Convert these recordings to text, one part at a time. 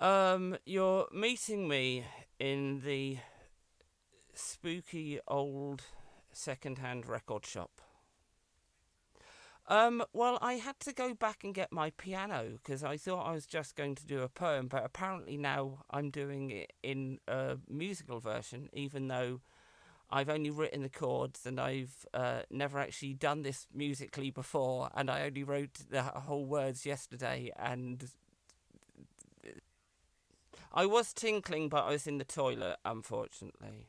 You're meeting me in the spooky old second-hand record shop. Well, I had to go back and get my piano because I thought I was just going to do a poem, but apparently now I'm doing it in a musical version, even though I've only written the chords and I've never actually done this musically before, and I only wrote the whole words yesterday, and I was tinkling, but I was in the toilet, unfortunately.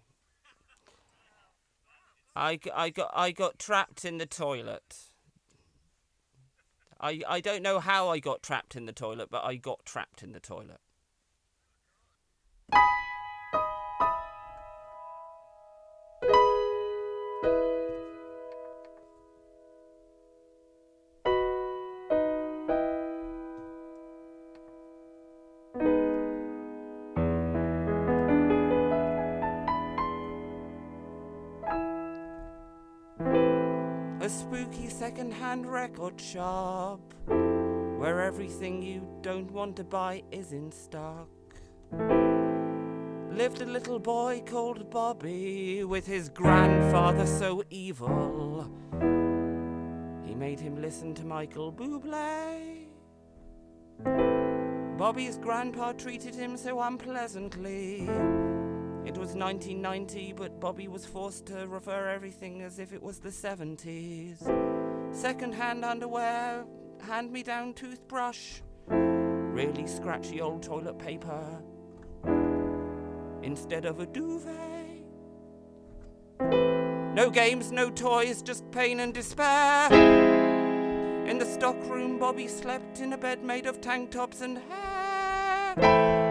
I got trapped in the toilet. I don't know how I got trapped in the toilet, but I got trapped in the toilet. A spooky second-hand record shop where everything you don't want to buy is in stock. Lived a little boy called Bobby with his grandfather so evil. He made him listen to Michael Bublé. Bobby's grandpa treated him so unpleasantly. It was 1990, but Bobby was forced to refer everything as if it was the 70s. Second-hand underwear, hand-me-down toothbrush, really scratchy old toilet paper instead of a duvet. No games, no toys, just pain and despair. In the stockroom, Bobby slept in a bed made of tank tops and hair.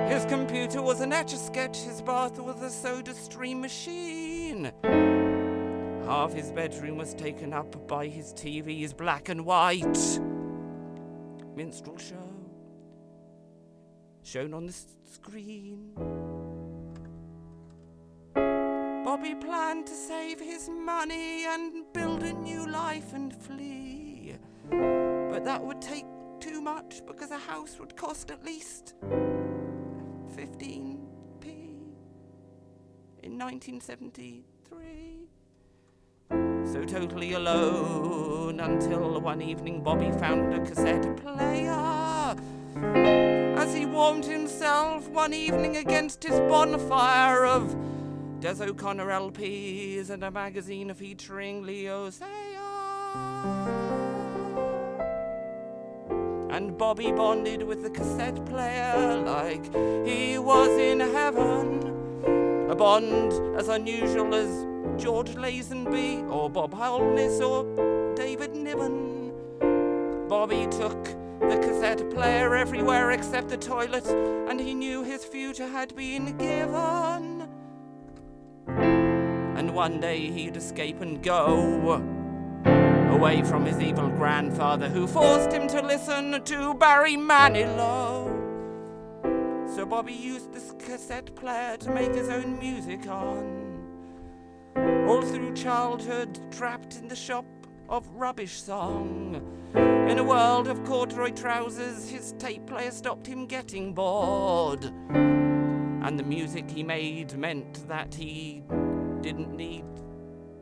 His computer was an Etch-a-Sketch, his bath was a soda stream machine. Half his bedroom was taken up by his TV's black and white minstrel show shown on the screen. Bobby planned to save his money and build a new life and flee. But that would take too much because a house would cost at least 15p in 1973. So totally alone until one evening Bobby found a cassette player. As he warmed himself one evening against his bonfire of Des O'Connor LPs and a magazine featuring Leo Sayer. And Bobby bonded with the cassette player like he was in heaven. A bond as unusual as George Lazenby or Bob Holness or David Niven. Bobby took the cassette player everywhere except the toilet, and he knew his future had been given. And one day he'd escape and go away from his evil grandfather who forced him to listen to Barry Manilow. So Bobby used this cassette player to make his own music on. All through childhood, trapped in the shop of rubbish song. In a world of corduroy trousers, his tape player stopped him getting bored. And the music he made meant that he didn't need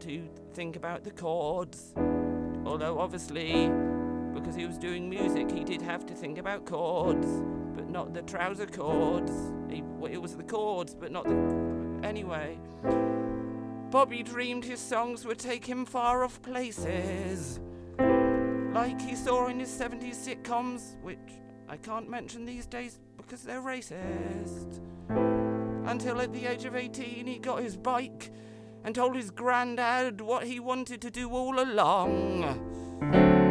to think about the chords. Although obviously, because he was doing music, he did have to think about chords, but not the trouser chords. It was the chords, but not the... Anyway, Bobby dreamed his songs would take him far off places, like he saw in his 70s sitcoms, which I can't mention these days because they're racist. Until at the age of 18, he got his bike and told his granddad what he wanted to do all along.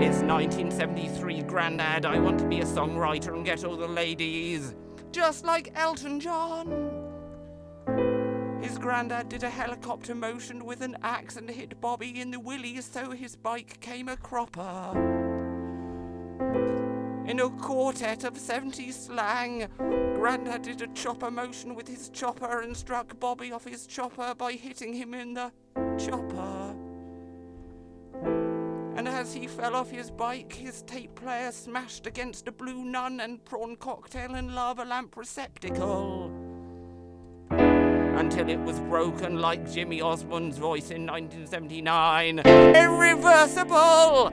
It's 1973, Granddad. I want to be a songwriter and get all the ladies, just like Elton John. His granddad did a helicopter motion with an axe and hit Bobby in the willies, so his bike came a cropper. In a quartet of 70s slang, Grandad did a chopper motion with his chopper and struck Bobby off his chopper by hitting him in the chopper. And as he fell off his bike, his tape player smashed against a blue nun and prawn cocktail and lava lamp receptacle, until it was broken like Jimmy Osmond's voice in 1979. Irreversible!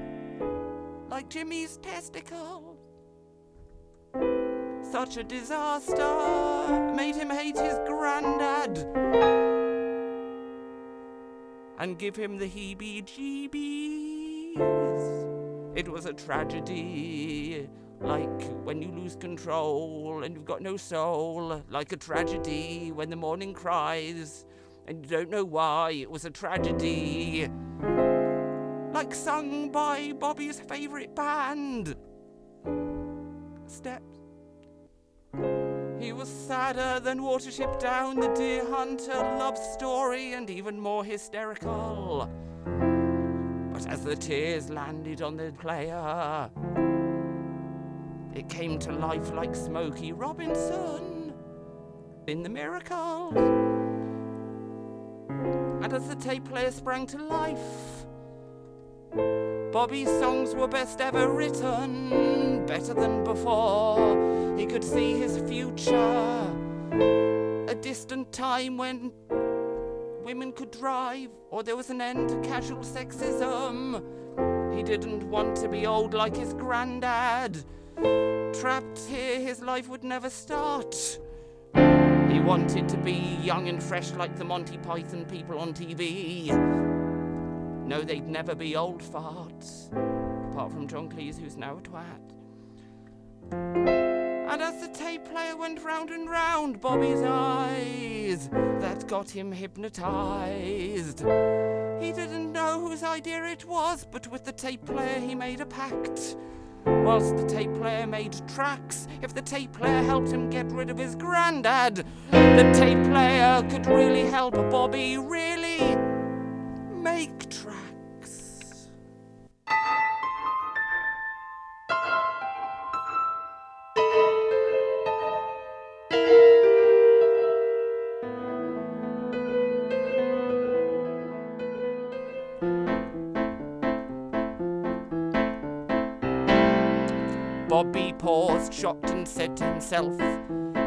Like Jimmy's testicle. Such a disaster made him hate his granddad and give him the heebie-jeebies. It was a tragedy, like when you lose control and you've got no soul. Like a tragedy when the morning cries and you don't know why. It was a tragedy, like sung by Bobby's favourite band, Steps. He was sadder than Watership Down, the Deer Hunter love story, and even more hysterical. But as the tears landed on the player, it came to life like Smokey Robinson in The Miracle. And as the tape player sprang to life, Bobby's songs were best ever written, better than before. He could see his future, a distant time when women could drive, or there was an end to casual sexism. He didn't want to be old like his granddad. Trapped here, his life would never start. He wanted to be young and fresh like the Monty Python people on TV. No, they'd never be old farts, apart from John Cleese, who's now a twat. And as the tape player went round and round Bobby's eyes, that got him hypnotised. He didn't know whose idea it was, but with the tape player he made a pact. Whilst the tape player made tracks, if the tape player helped him get rid of his granddad, the tape player could really help Bobby really make tracks. Bobby paused, shocked, and said to himself,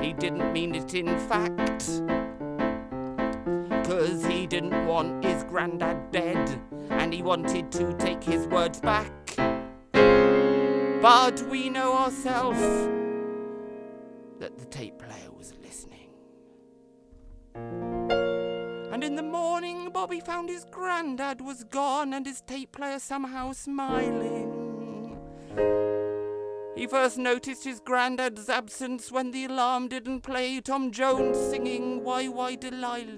he didn't mean it in fact, 'cause he didn't want his granddad dead, and he wanted to take his words back. But we know ourselves that the tape player was listening. And in the morning, Bobby found his granddad was gone and his tape player somehow smiling. He first noticed his granddad's absence when the alarm didn't play Tom Jones singing Why Delilah.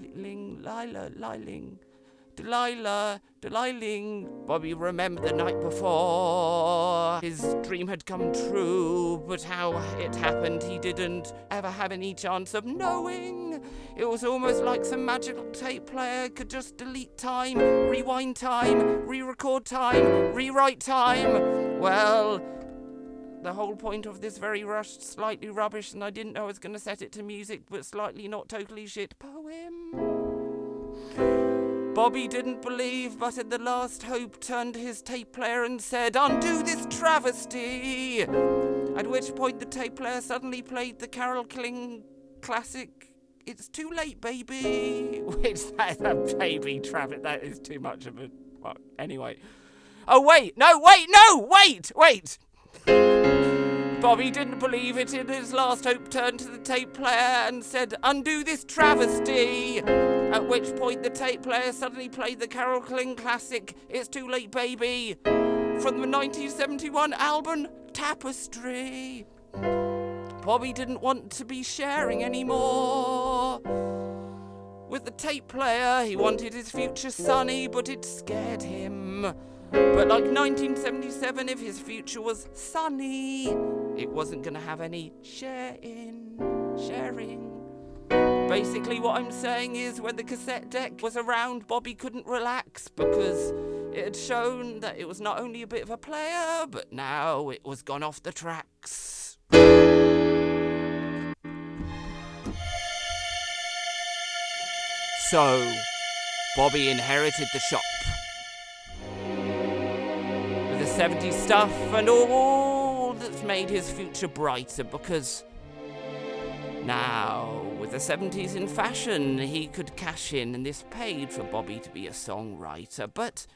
Bobby remembered the night before. His dream had come true, but how it happened he didn't ever have any chance of knowing. It was almost like some magical tape player could just delete time, rewind time, re-record time, rewrite time. Well, the whole point of this very rushed, slightly rubbish, and I didn't know I was going to set it to music, but slightly not totally shit poem. Bobby didn't believe, but at the last hope turned to his tape player and said, "Undo this travesty!" At which point the tape player suddenly played the Carol King classic, "It's Too Late, Baby." Which, that's a baby travesty, that is too much of a... Well, anyway. Oh, wait! Bobby didn't believe it. In his last hope turned to the tape player and said, "Undo this travesty." At which point the tape player suddenly played the Carol King classic, "It's Too Late, Baby," from the 1971 album Tapestry. Bobby didn't want to be sharing anymore with the tape player. He wanted his future sunny, but it scared him. But like 1977, if his future was sunny, it wasn't going to have any sharing. Basically what I'm saying is when the cassette deck was around, Bobby couldn't relax because it had shown that it was not only a bit of a player, but now it was gone off the tracks. So, Bobby inherited the shop. 70s stuff and all that's made his future brighter, because now, with the 70s in fashion, he could cash in, and this paid for Bobby to be a songwriter. But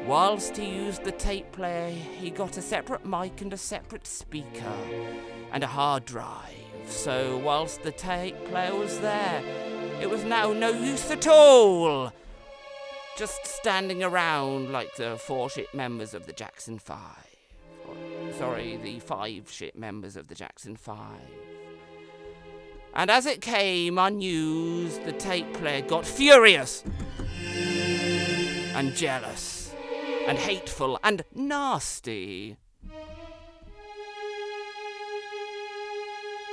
whilst he used the tape player, he got a separate mic and a separate speaker and a hard drive. So whilst the tape player was there, it was now no use at all, just standing around like the 4 shit members of the Jackson 5. The 5 shit members of the Jackson 5. And as it came unused, the tape player got furious and jealous and hateful and nasty.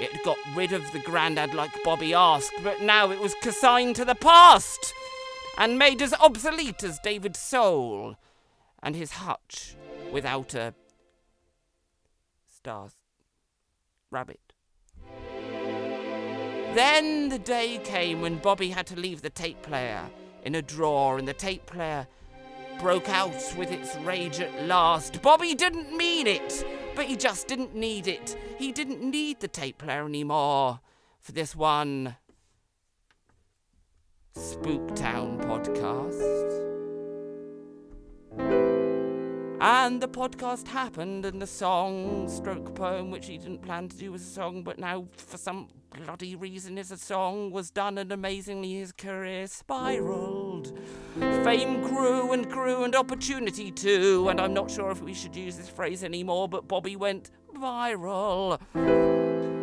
It got rid of the grandad like Bobby asked, but now it was consigned to the past and made as obsolete as David's soul and his hutch without a rabbit. Then the day came when Bobby had to leave the tape player in a drawer, and the tape player broke out with its rage at last. Bobby didn't mean it, but he just didn't need it. He didn't need the tape player anymore for this one Spook Town podcast. And the podcast happened, and the song, stroke poem, which he didn't plan to do as a song, but now for some bloody reason is a song, was done, and amazingly his career spiraled. Fame grew and opportunity too, and I'm not sure if we should use this phrase anymore, but Bobby went viral.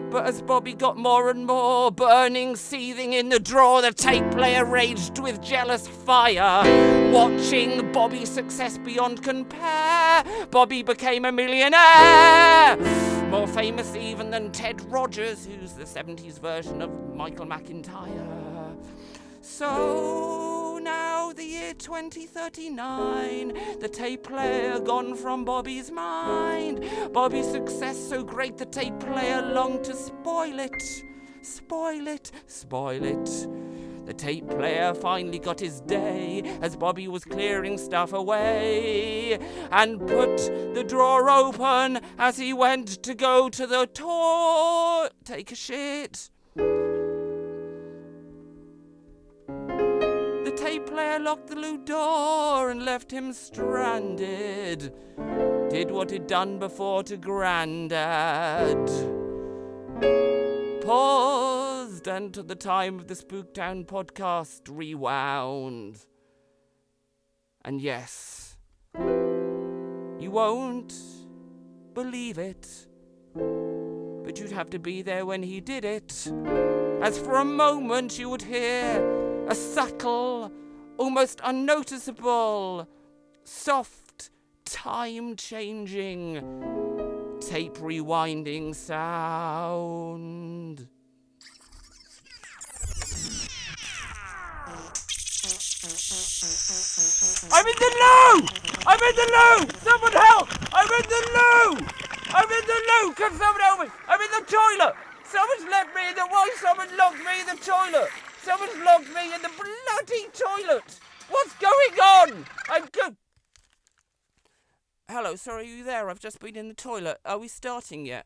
But as Bobby got more and more burning, seething in the drawer, the tape player raged with jealous fire. Watching Bobby's success beyond compare, Bobby became a millionaire. More famous even than Ted Rogers, who's the 70s version of Michael McIntyre. So now the year 2039, the tape player gone from Bobby's mind. Bobby's success so great the tape player longed to spoil it. The tape player finally got his day as Bobby was clearing stuff away and put the drawer open as he went to go to the take a shit. The tape player locked the loo door and left him stranded. Did what he'd done before to Grandad. Paused, and to the time of the Spooktown podcast rewound. And yes, you won't believe it, but you'd have to be there when he did it, as for a moment you would hear a subtle, almost unnoticeable, soft, time-changing, tape rewinding sound. I'm in the loo! Someone help! I'm in the loo! Can someone help me? I'm in the toilet! Someone's left me in the... Why someone locked me in the toilet? Someone's locked me in the bloody toilet! What's going on? I'm good. Hello, sorry, are you there? I've just been in the toilet. Are we starting yet?